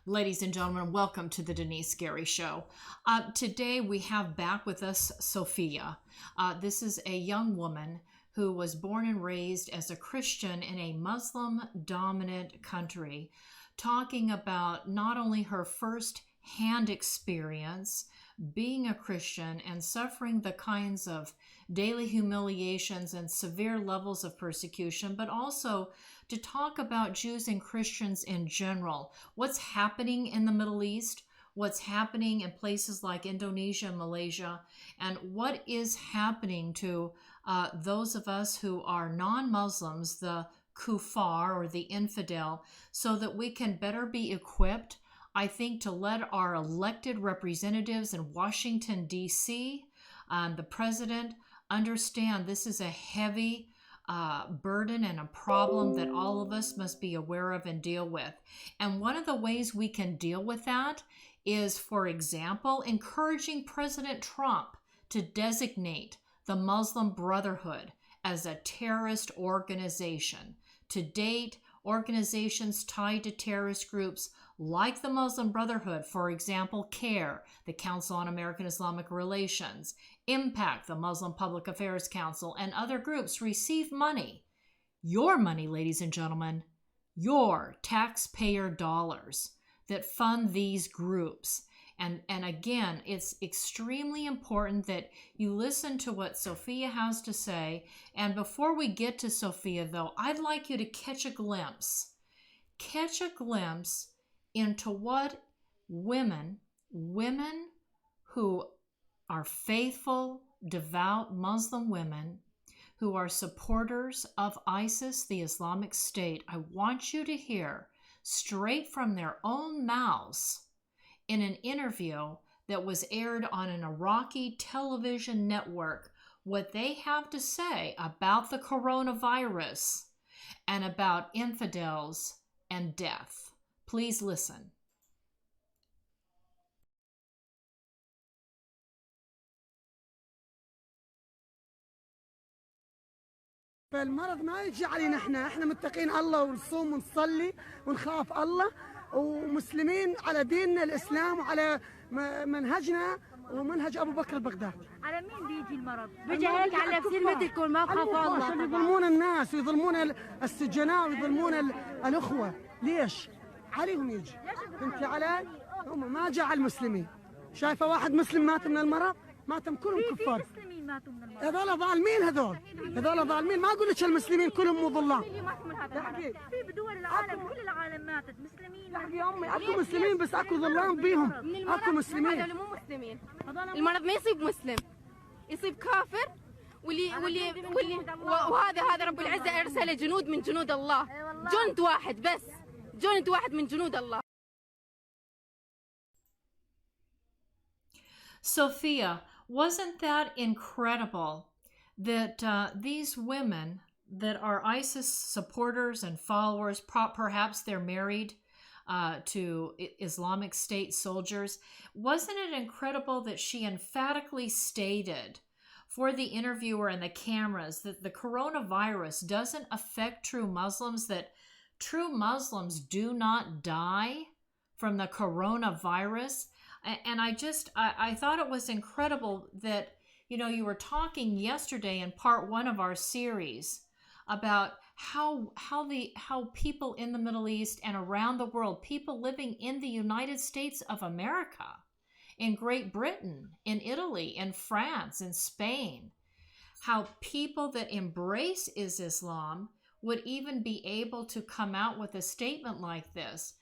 Ladies and gentlemen, welcome to the Denice Scary Show. Today we have back with us Sophia. This is a young woman who was born and raised as a Christian in a Muslim-dominant country, talking about not only her first-hand experience being a Christian and suffering the kinds of daily humiliations and severe levels of persecution, but also to talk about Jews and Christians in general, what's happening in the Middle East, what's happening in places like Indonesia and Malaysia, and what is happening to those of us who are non-Muslims, the kuffar or the infidel, so that we can better be equipped, I think, to let our elected representatives in Washington, D.C., the president, understand this is a heavy burden and a problem that all of us must be aware of and deal with. And one of the ways we can deal with that is, for example, encouraging President Trump to designate the Muslim Brotherhood as a terrorist organization. To date, organizations tied to terrorist groups like the Muslim Brotherhood, for example, CAIR, the Council on American-Islamic Relations, MPAC, the Muslim Public Affairs Council, and other groups receive money. Your money, ladies and gentlemen, your taxpayer dollars that fund these groups. And again, it's extremely important that you listen to what Sophia has to say. And before we get to Sophia, though, I'd like you to catch a glimpse into what women who are faithful, devout Muslim women who are supporters of ISIS, the Islamic State, I want you to hear straight from their own mouths in an interview that was aired on an Iraqi television network what they have to say about the coronavirus and about infidels and death. Please listen. فالمرض ما يجي علينا احنا متقين الله ونصوم ونصلي ونخاف الله ومسلمين على ديننا الاسلام وعلى منهجنا ومنهج ابو بكر البغدادي. على مين بيجي المرض؟ بيجي هيك على بسلمتكم ما بخافوا الله. عشان يظلمون الناس ويظلمون السجناء ويظلمون الاخوه، ليش؟ عليهم يجي. فهمتي علي؟ هم ما جاء على المسلمين. شايفه واحد مسلم مات من المرض؟ ماتم كلهم كفار. ماتوا من المرض. هذول ظالمين هذول ظالمين، ما اقول لك المسلمين كلهم مو ظلام. في بدول العالم كل العالم ماتت مسلمين. يا امي اكو مسلمين بس اكو ظلام بيهم، اكو مسلمين. هذول مو مسلمين. المرض ما يصيب مسلم، يصيب كافر وهذا رب العزة ارسل جنود من جنود الله، جند واحد بس، جند واحد من جنود الله. Sophia, wasn't that incredible that these women that are ISIS supporters and followers, perhaps they're married to Islamic State soldiers, wasn't it incredible that she emphatically stated for the interviewer and the cameras that the coronavirus doesn't affect true Muslims, that true Muslims do not die from the coronavirus? And I thought it was incredible that, you were talking yesterday in part 1 of our series about how people in the Middle East and around the world, people living in the United States of America, in Great Britain, in Italy, in France, in Spain, how people that embrace Islam would even be able to come out with a statement like this.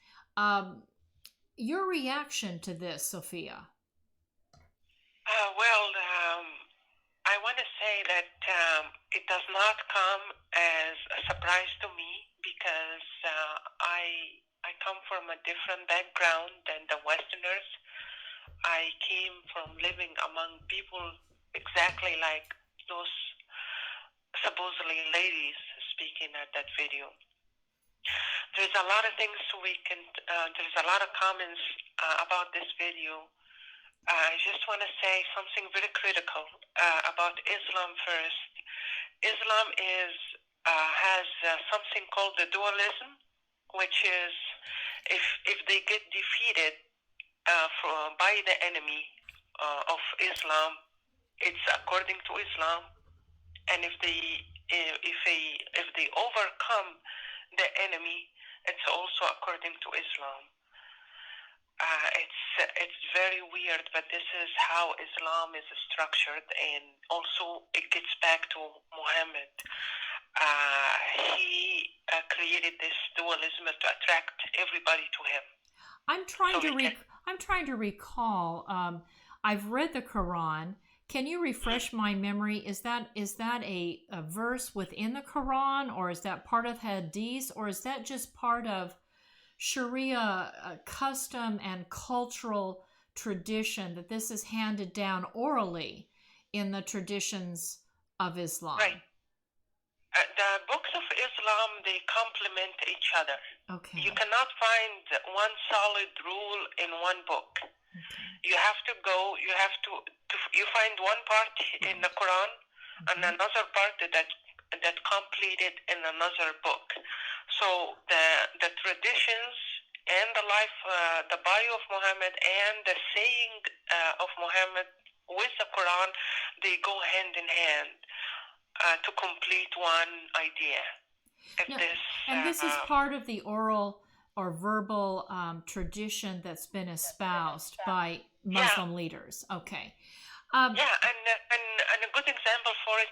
Your reaction to this, Sophia? I want to say that it does not come as a surprise to me because I come from a different background than the Westerners. I came from living among people exactly like those supposedly ladies speaking at that video. There's a lot of things there's a lot of comments about this video. I just want to say something very critical about Islam first. Islam has something called the dualism, which is if they get defeated by the enemy of Islam, it's according to Islam, and if they overcome the enemy, it's also according to Islam. It's very weird, but this is how Islam is structured, and also it gets back to Muhammad. He created this dualism to attract everybody to him. I'm trying to recall. I've read the Quran. Can you refresh my memory? Is that a verse within the Quran, or is that part of Hadith, or is that just part of Sharia custom and cultural tradition, that this is handed down orally in the traditions of Islam? Right. The books of Islam, they complement each other. Okay. You cannot find one solid rule in one book. Okay. You have to go, you find one part in the Quran and another part that completed in another book. So the traditions and the life, the bio of Muhammad and the saying of Muhammad with the Quran, they go hand in hand to complete one idea. This is part of the oral or verbal tradition that's been espoused by Muslim leaders. Okay. And a good example for it.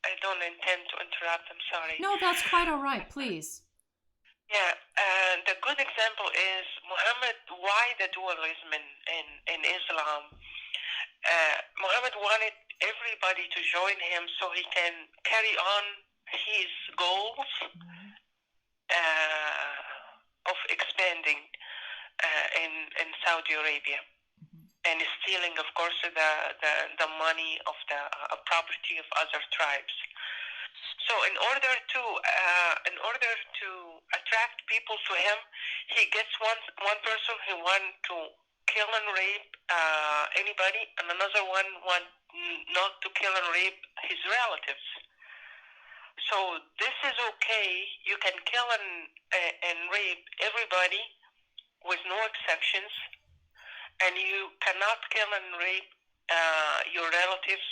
I don't intend to interrupt. I'm sorry. No, that's quite all right. Please. Yeah, the good example is Muhammad. Why the dualism in Islam? Muhammad wanted everybody to join him so he can carry on his goals of expanding in Saudi Arabia and stealing, of course, the money of the property of other tribes. So in order to attract people to him, he gets one person who wants to kill and rape anybody, and another one wants not to kill and rape his relatives. So this is okay. You can kill and rape everybody with no exceptions, and you cannot kill and rape your relatives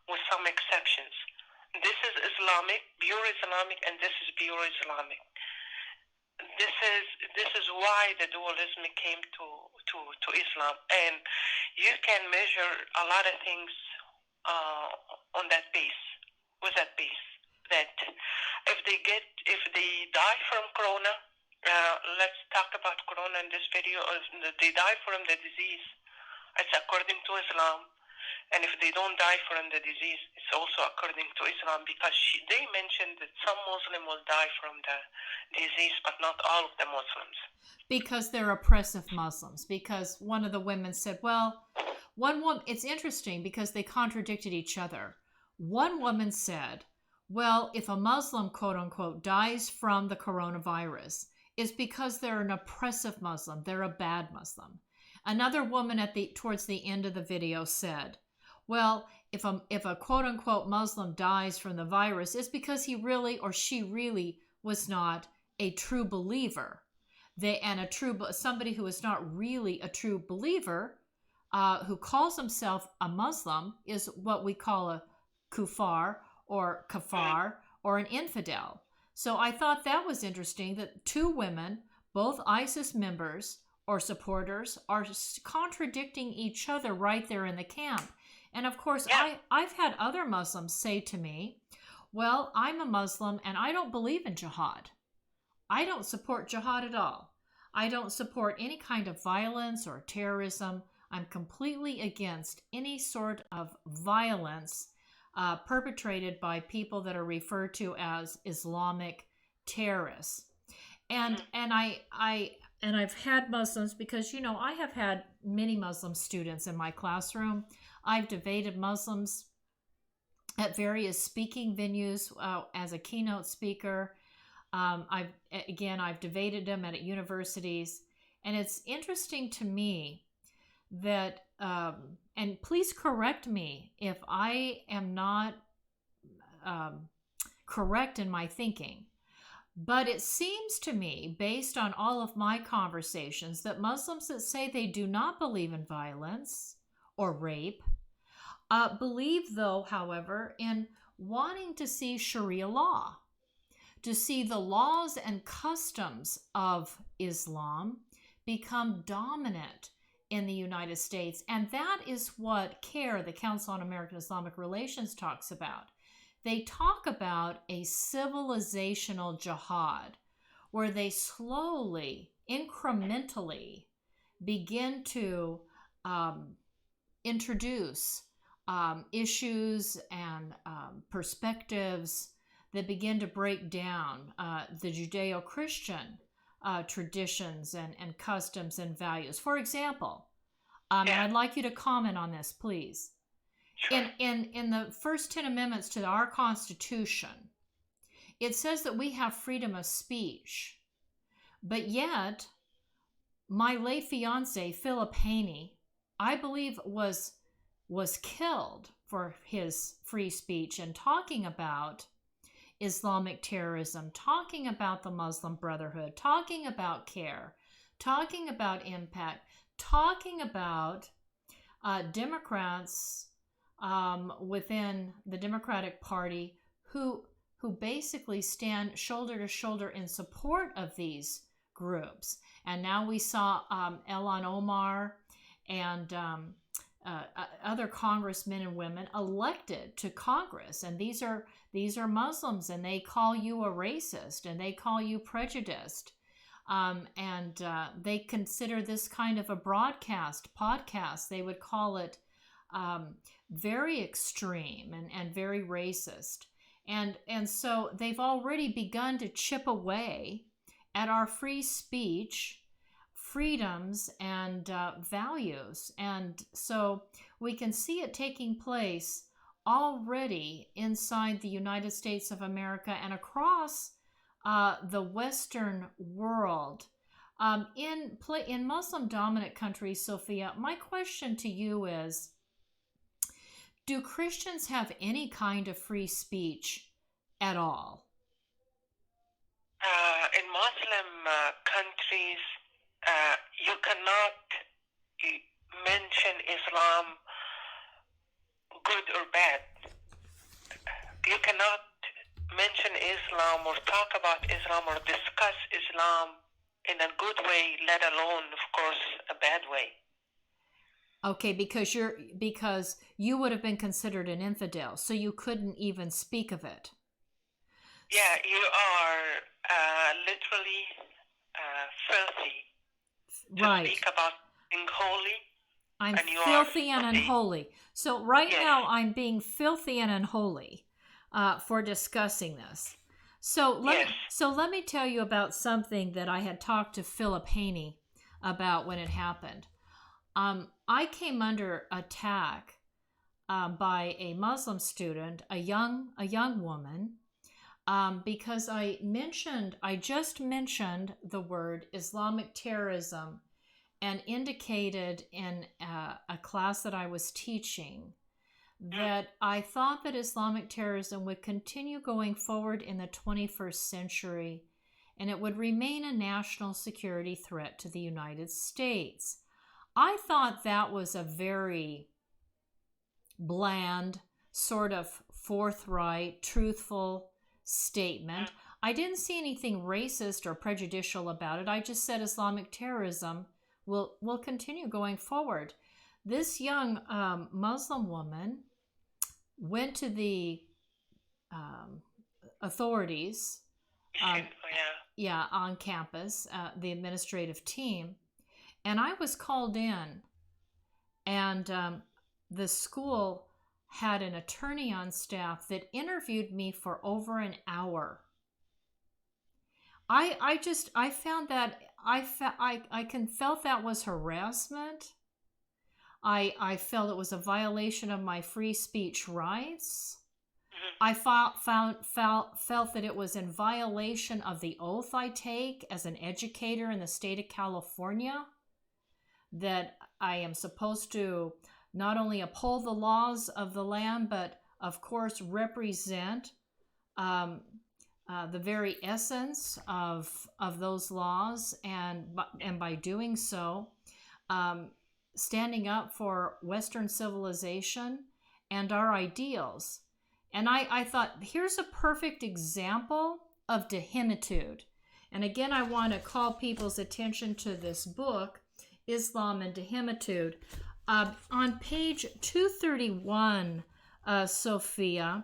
with some exceptions. This is Islamic, pure Islamic, and this is pure Islamic. This is why the dualism came to Islam, and you can measure a lot of things on that base, with that base. That if they die from corona, let's talk about corona in this video. If they die from the disease, it's according to Islam. And if they don't die from the disease, it's also according to Islam, because they mentioned that some Muslims will die from the disease, but not all of the Muslims. Because they're oppressive Muslims. Because one of the women said, well, one woman, it's interesting because they contradicted each other. One woman said, well, if a Muslim, quote unquote, dies from the coronavirus, it's because they're an oppressive Muslim. They're a bad Muslim. Another woman towards the end of the video said, well, if a quote unquote Muslim dies from the virus, it's because he really or she really was not a true believer. Somebody who is not really a true believer, who calls himself a Muslim, is what we call a kuffar or kafar or an infidel. So I thought that was interesting that two women, both ISIS members or supporters, are contradicting each other right there in the camp. And of course, I've had other Muslims say to me, well, I'm a Muslim and I don't believe in jihad. I don't support jihad at all. I don't support any kind of violence or terrorism. I'm completely against any sort of violence perpetrated by people that are referred to as Islamic terrorists. And I've had Muslims, because, you know, I have had many Muslim students in my classroom. I've debated Muslims at various speaking venues as a keynote speaker. I've debated them at universities. And it's interesting to me that, and please correct me if I am not correct in my thinking, But it seems to me, based on all of my conversations, that Muslims that say they do not believe in violence or rape believe, though, however, in wanting to see Sharia law, to see the laws and customs of Islam become dominant in the United States. And that is what CAIR, the Council on American Islamic Relations, talks about. They talk about a civilizational jihad, where they slowly, incrementally begin to introduce issues and perspectives that begin to break down the Judeo-Christian traditions and customs and values. For example, and I'd like you to comment on this, please. Sure. In the first 10 amendments to our Constitution, it says that we have freedom of speech. But yet, my late fiance, Philip Haney, I believe was killed for his free speech and talking about Islamic terrorism, talking about the Muslim Brotherhood, talking about CAIR, talking about MPAC, talking about Democrats within the Democratic Party who basically stand shoulder to shoulder in support of these groups. And now we saw Ilhan Omar and other congressmen and women elected to Congress, and these are Muslims, and they call you a racist, and they call you prejudiced, and they consider this kind of a podcast. They would call it very extreme and very racist, and so they've already begun to chip away at our free speech, freedoms, and values. And so we can see it taking place already inside the United States of America and across the Western world. In Muslim dominant countries, Sophia, my question to you is, do Christians have any kind of free speech at all? In Muslim countries, you cannot mention Islam good or bad. You cannot mention Islam or talk about Islam or discuss Islam in a good way, let alone, of course, a bad way. Okay, because you would have been considered an infidel, so you couldn't even speak of it. Yeah, you are literally filthy. Right. To speak about being holy. I'm and you filthy are and unholy. So right Yes. now I'm being filthy and unholy for discussing this. So let me tell you about something that I had talked to Philip Haney about when it happened. I came under attack by a Muslim student, a young woman, because I just mentioned the word Islamic terrorism and indicated in a class that I was teaching that I thought that Islamic terrorism would continue going forward in the 21st century, and it would remain a national security threat to the United States. I thought that was a very bland, sort of forthright, truthful statement. I didn't see anything racist or prejudicial about it. I just said Islamic terrorism will continue going forward. This young Muslim woman went to the authorities on campus, the administrative team, and I was called in, and the school had an attorney on staff that interviewed me for over an hour. I found that felt that was harassment. I felt it was a violation of my free speech rights. I felt that it was in violation of the oath I take as an educator in the state of California, that I am supposed to not only uphold the laws of the land, but of course represent the very essence of those laws, and by doing so, standing up for Western civilization and our ideals. And I thought, here's a perfect example of dehimitude. And again, I want to call people's attention to this book, Islam and Dehimitude. On page 231, Sophia,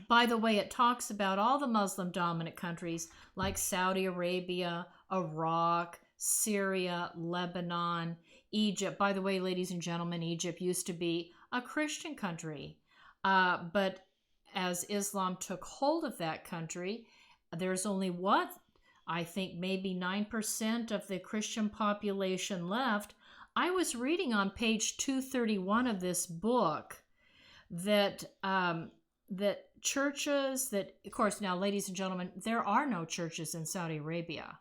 by the way, it talks about all the Muslim dominant countries like Saudi Arabia, Iraq, Syria, Lebanon, Egypt. By the way, ladies and gentlemen, Egypt used to be a Christian country. But as Islam took hold of that country, there's only I think maybe 9% of the Christian population left. I was reading on page 231 of this book that churches of course, now, ladies and gentlemen, there are no churches in Saudi Arabia.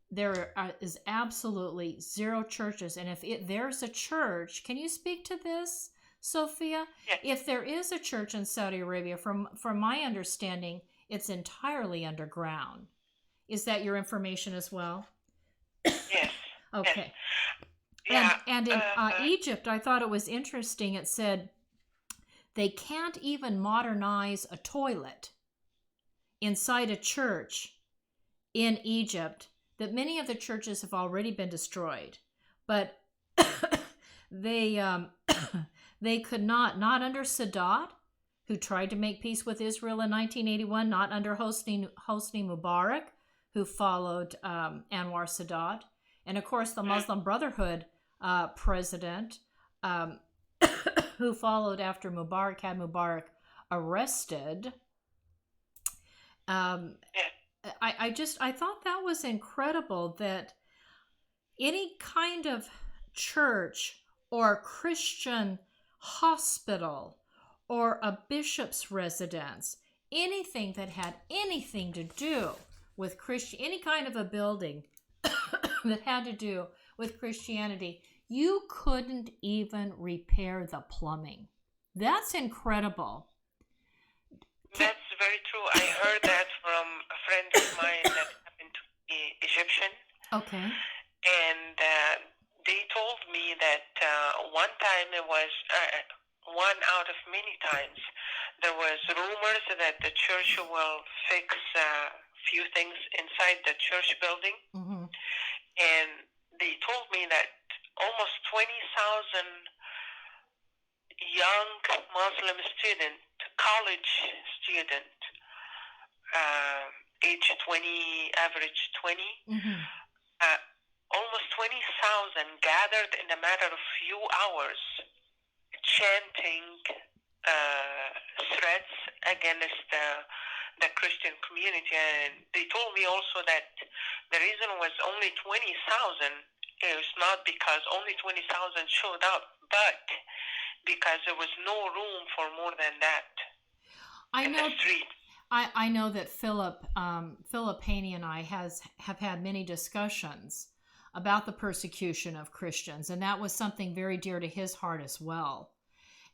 There is absolutely zero churches. And if there's a church, can you speak to this, Sophia? Yes. If there is a church in Saudi Arabia, from my understanding, it's entirely underground. Is that your information as well? Yes. Okay. Yes. Yeah. And in Egypt, I thought it was interesting. It said they can't even modernize a toilet inside a church in Egypt, that many of the churches have already been destroyed. But they could not under Sadat, who tried to make peace with Israel in 1981, not under Hosni Mubarak, who followed Anwar Sadat, and of course the Muslim Brotherhood president, who followed after Mubarak had Mubarak arrested. I thought that was incredible, that any kind of church or Christian hospital or a bishop's residence, anything that had anything to do with any kind of a building that had to do with Christianity, you couldn't even repair the plumbing. That's incredible. That's very true. I heard that from a friend of mine that happened to be Egyptian. Okay. And they told me that one time it was one out of many times there was rumors that the church will fix a few things inside the church building. Mm-hmm. And they told me that almost 20,000 young Muslim student, college student, age 20, average 20, mm-hmm. Almost 20,000 gathered in a matter of few hours, chanting threats against the Christian community. And they told me also that the reason was only 20,000 is not because only 20,000 showed up, but because there was no room for more than that in the street. I know that Philip Haney and I have had many discussions about the persecution of Christians, and that was something very dear to his heart as well.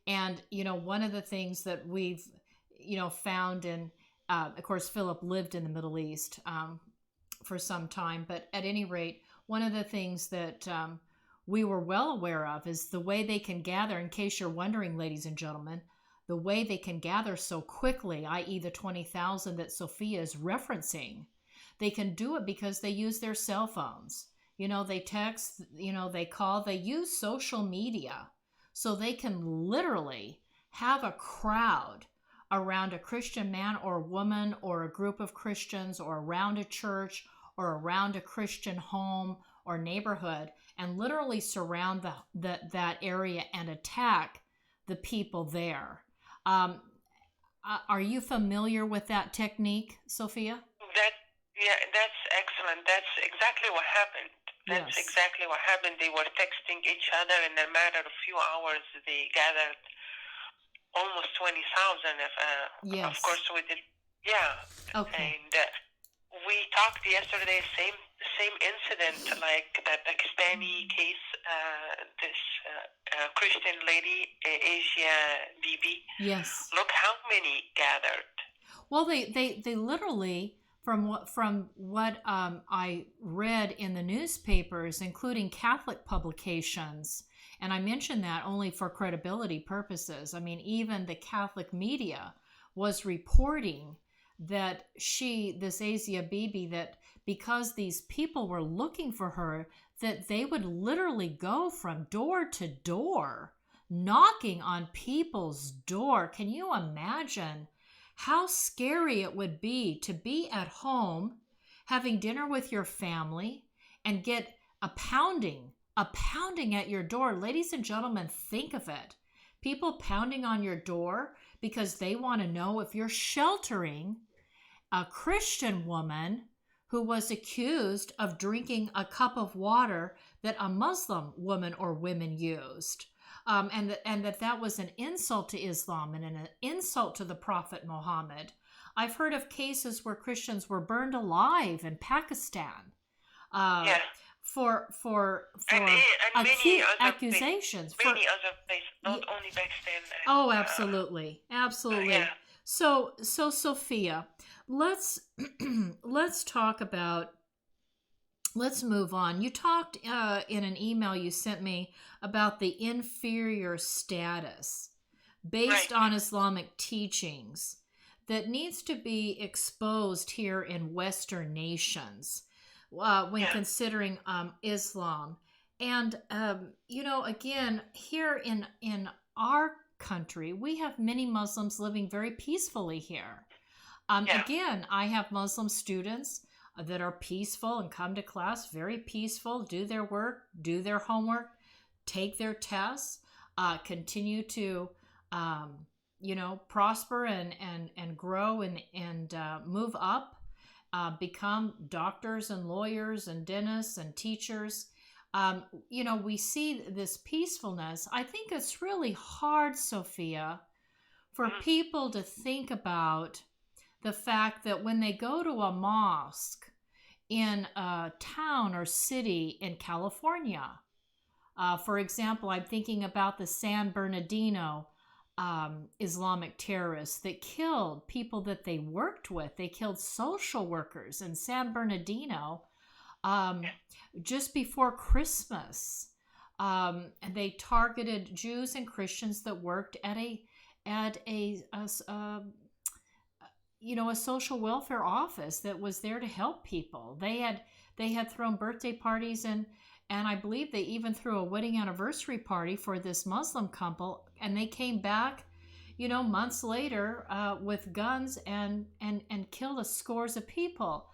And one of the things that we've found in, of course, Philip lived in the Middle East for some time, but at any rate, one of the things that we were well aware of is the way they can gather. In case you're wondering, ladies and gentlemen, the way they can gather so quickly, i.e. the 20,000 that Sophia is referencing, they can do it because they use their cell phones. They text, they call, they use social media. So they can literally have a crowd around a Christian man or woman or a group of Christians or around a church or around a Christian home or neighborhood and literally surround that area and attack the people there. Are you familiar with that technique, Sophia? That's excellent. That's exactly what happened. That's Yes. exactly what happened. They were texting each other in a matter of few hours. They gathered almost 20,000. Yes. Of course, we did. Yeah. Okay. And we talked yesterday. Same incident, like the Pakistani case. This Christian lady, Asia Bibi. Yes. Look how many gathered. Well, they literally, from what I read in the newspapers, including Catholic publications, and I mention that only for credibility purposes. I mean, even the Catholic media was reporting that this Asia Bibi, that because these people were looking for her, that they would literally go from door to door, knocking on people's door. Can you imagine how scary it would be to be at home, having dinner with your family, and get a pounding at your door? Ladies and gentlemen, think of it. People pounding on your door because they want to know if you're sheltering a Christian woman who was accused of drinking a cup of water that a Muslim woman or women used. And that was an insult to Islam and an insult to the Prophet Muhammad. I've heard of cases where Christians were burned alive in Pakistan for accusations. Many other places, not only Pakistan. Oh, absolutely, absolutely. Yeah. So Sophia, let's talk about. Let's move on. You talked in an email you sent me about the inferior status based on Islamic teachings that needs to be exposed here in Western nations when considering Islam. And, again, here in our country, we have many Muslims living very peacefully here. Again, I have Muslim students that are peaceful and come to class very peaceful, do their work, do their homework, take their tests, continue to prosper and grow and move up, become doctors and lawyers and dentists and teachers. We see this peacefulness. I think it's really hard, Sophia, for people to think about the fact that when they go to a mosque in a town or city in California, for example, I'm thinking about the San Bernardino Islamic terrorists that killed people that they worked with. They killed social workers in San Bernardino just before Christmas. And they targeted Jews and Christians that worked at a social welfare office that was there to help people. They had thrown birthday parties and I believe they even threw a wedding anniversary party for this Muslim couple, and they came back, months later with guns and killed scores of people.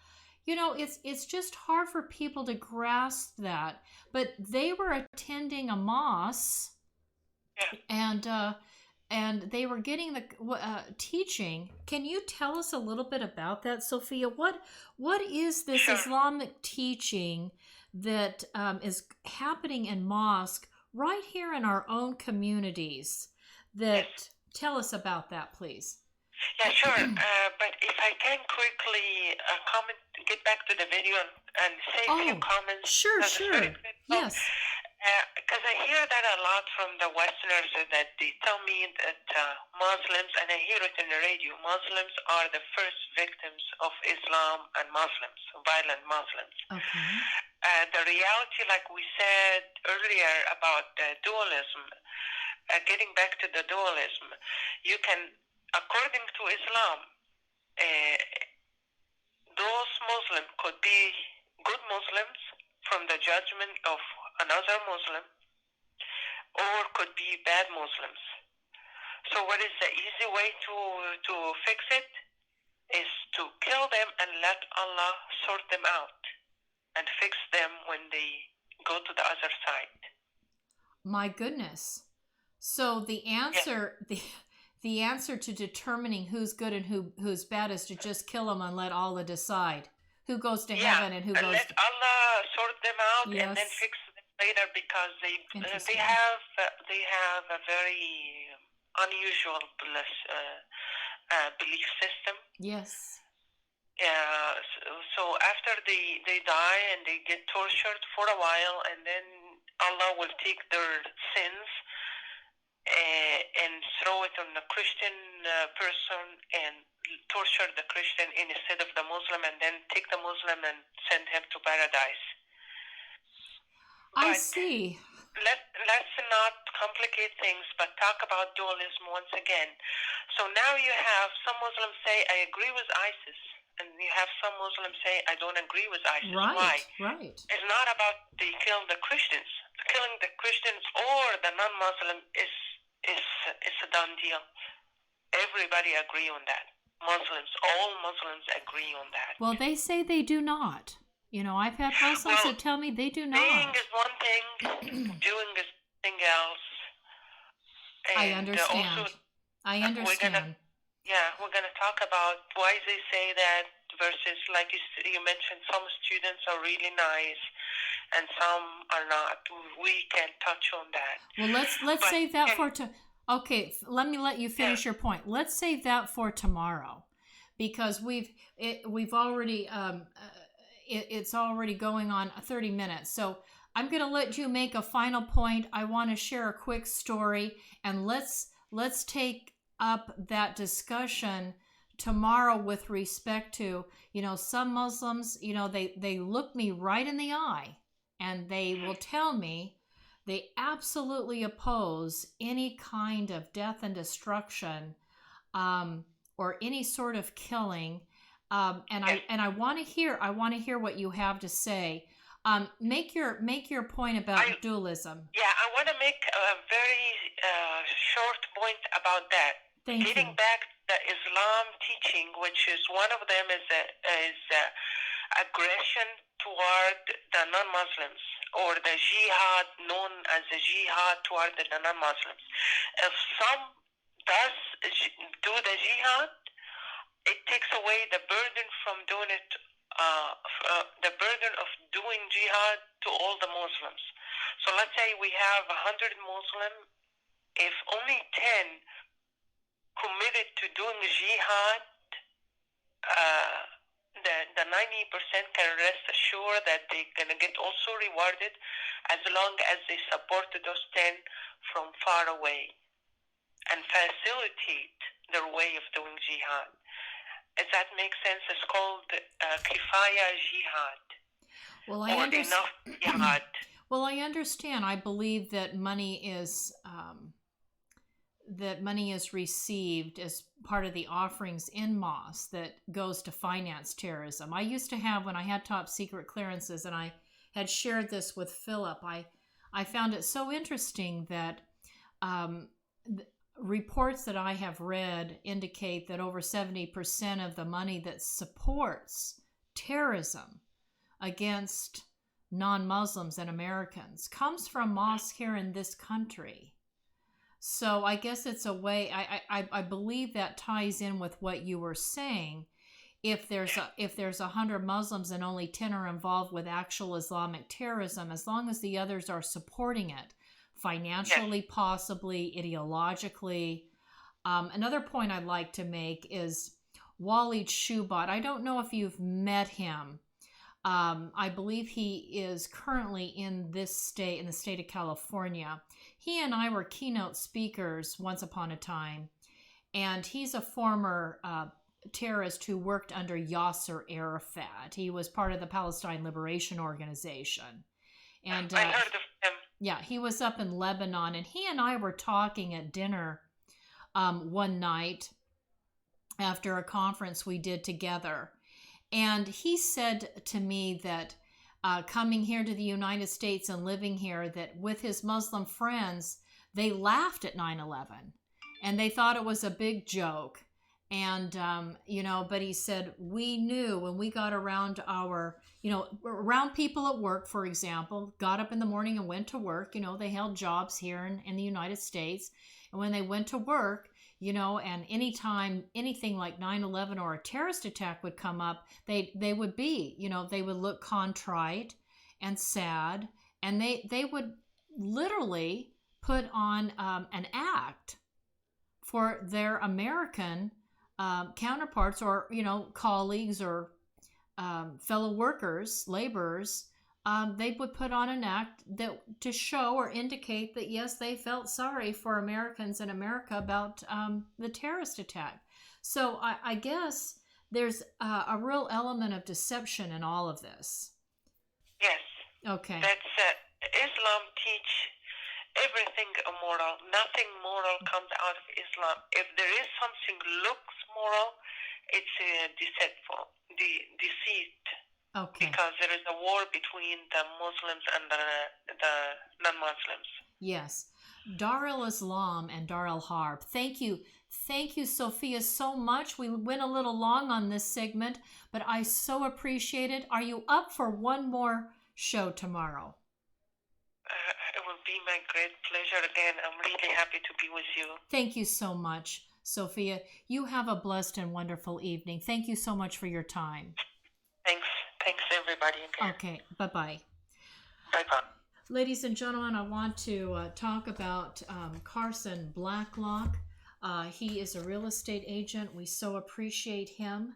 It's just hard for people to grasp that. But they were attending a mosque, and they were getting the teaching. Can you tell us a little bit about that, Sophia? What is this Islamic teaching that is happening in mosque right here in our own communities? Tell us about that, please. Yeah, sure. But if I can quickly get back to the video and say a few comments. Sure. Yes. Because I hear that a lot from the Westerners, that they tell me that Muslims, and I hear it in the radio, Muslims are the first victims of Islam and Muslims, violent Muslims. Okay. The reality, like we said earlier about dualism, getting back to the dualism, you can, according to Islam, those Muslims could be good Muslims from the judgment of another Muslim, or could be bad Muslims. So what is the easy way to fix it? Is to kill them and let Allah sort them out and fix them when they go to the other side. My goodness. So the answer the answer to determining who's good and who's bad is to just kill them and let Allah decide who goes to heaven and who goes let Allah sort them out and then fix them later, because they have a very unusual belief system. Yes. So after they die and they get tortured for a while, and then Allah will take their sins and throw it on the Christian person and torture the Christian instead of the Muslim, and then take the Muslim and send him to paradise. I But see. let's not complicate things, but talk about dualism once again. So now you have some Muslims say, I agree with ISIS, and you have some Muslims say, I don't agree with ISIS. Why? Right. It's not about they kill the Christians. Killing the Christians or the non-Muslim is a done deal. Everybody agree on that. All Muslims agree on that. Well, they say they do not. You know, I've had Muslims that tell me they do not. Saying is one thing, doing is something else. And I understand. I understand. We're gonna talk about why they say that versus, like you mentioned, some students are really nice and some are not. We can touch on that. Well, let's save that for okay. Let me let you finish your point. Let's save that for tomorrow, because we've already it's already going on 30 minutes. So I'm going to let you make a final point. I want to share a quick story, and let's take up that discussion tomorrow with respect to, you know, some Muslims, you know, they look me right in the eye and they will tell me they absolutely oppose any kind of death and destruction, or any sort of killing. And I want to hear what you have to say. Make your point about dualism. Yeah, I want to make a very short point about that. Getting back to the Islam teaching, which is one of them is aggression toward the non-Muslims, or the jihad, known as the jihad toward the non-Muslims. If some does do the jihad, it takes away the burden from doing it, the burden of doing jihad to all the Muslims. So let's say we have 100 Muslims. If only 10 committed to doing jihad, the 90% can rest assured that they're going to get also rewarded, as long as they support those 10 from far away and facilitate their way of doing jihad. Does that make sense? It's called kifaya jihad. Well, enough jihad. Well, I understand. I believe that money is received as part of the offerings in mosques that goes to finance terrorism. I used to have, when I had top secret clearances, and I had shared this with Philip, I found it so interesting that reports that I have read indicate that over 70% of the money that supports terrorism against non-Muslims and Americans comes from mosques here in this country. So I guess it's a way, I believe that ties in with what you were saying. If there's 100 Muslims and only 10 are involved with actual Islamic terrorism, as long as the others are supporting it, financially, possibly, ideologically. Another point I'd like to make is Walid Shoebat. I don't know if you've met him. I believe he is currently in the state of California. He and I were keynote speakers once upon a time, and he's a former terrorist who worked under Yasser Arafat. He was part of the Palestine Liberation Organization. And I heard of him. Yeah, he was up in Lebanon, and he and I were talking at dinner one night after a conference we did together. And he said to me that coming here to the United States and living here, that with his Muslim friends, they laughed at 9/11 and they thought it was a big joke. And, but he said, we knew when we got around around people at work, for example, got up in the morning and went to work, they held jobs here in the United States. And when they went to work, and anytime anything like 9/11 or a terrorist attack would come up, they would be, they would look contrite and sad, and they would literally put on an act for their American counterparts or, colleagues or fellow workers, laborers, they would put on an act that to show or indicate that, yes, they felt sorry for Americans in America about the terrorist attack. So I guess there's a real element of deception in all of this. Yes. Okay. That's Islam teach everything immoral. Nothing moral comes out of Islam. If there is something looks moral, it's deceitful, deceit. Okay. Because there is a war between the Muslims and the non-Muslims. Yes. Dar al-Islam and Dar al-Harb. Thank you. Thank you, Sophia, so much. We went a little long on this segment, but I so appreciate it. Are you up for one more show tomorrow? It will be my great pleasure again. I'm really happy to be with you. Thank you so much, Sophia. You have a blessed and wonderful evening. Thank you so much for your time. Thanks. Thanks, everybody. Again. Okay. Bye-bye. Bye-bye. Ladies and gentlemen, I want to talk about Carson Blacklock. He is a real estate agent. We so appreciate him.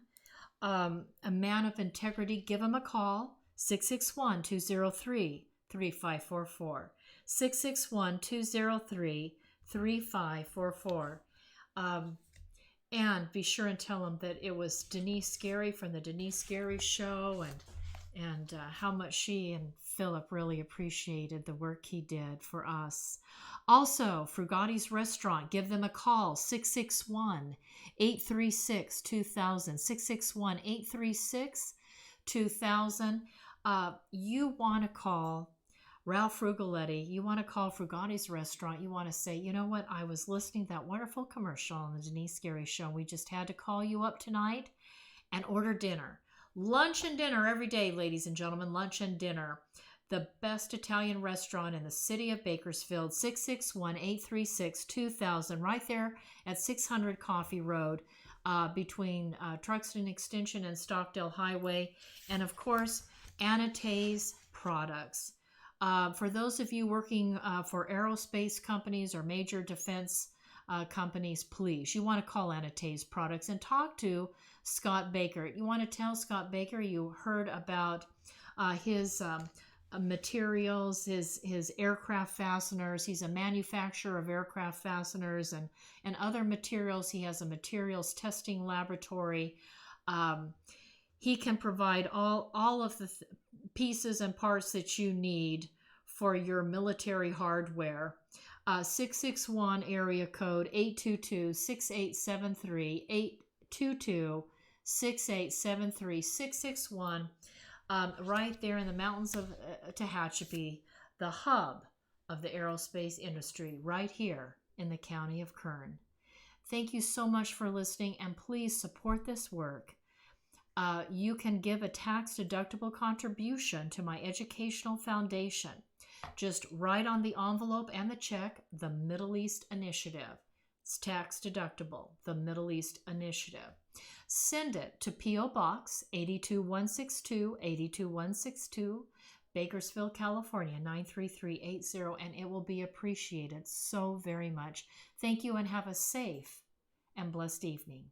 A man of integrity. Give him a call. 661-203-3544. 661-203-3544. And be sure and tell him that it was Denice Gary from the Denice Gary Show, and how much she and Philip really appreciated the work he did for us. Also, Frugati's Restaurant, give them a call, 661-836-2000, 661-836-2000. You want to call Ralph Frugaletti, you want to call Frugati's Restaurant, you want to say, you know what, I was listening to that wonderful commercial on the Denice Gary Show. We just had to call you up tonight and order dinner. Lunch and dinner every day, ladies and gentlemen, lunch and dinner. The best Italian restaurant in the city of Bakersfield, 661-836-2000, right there at 600 Coffee Road, between Truxton Extension and Stockdale Highway. And of course, Anatase Products. For those of you working for aerospace companies or major defense companies, please, you want to call Anatase Products and talk to Scott Baker. You want to tell Scott Baker you heard about his materials, his aircraft fasteners. He's a manufacturer of aircraft fasteners and other materials. He has a materials testing laboratory. He can provide all of the pieces and parts that you need for your military hardware. 661 area code 822-6873, 822-6873, 661, right there in the mountains of Tehachapi, the hub of the aerospace industry, right here in the county of Kern. Thank you so much for listening, and please support this work. You can give a tax-deductible contribution to my educational foundation. Just write on the envelope and the check, the Middle East Initiative. It's tax-deductible, the Middle East Initiative. Send it to P.O. Box 82162, 82162, Bakersfield, California, 93380, and it will be appreciated so very much. Thank you and have a safe and blessed evening.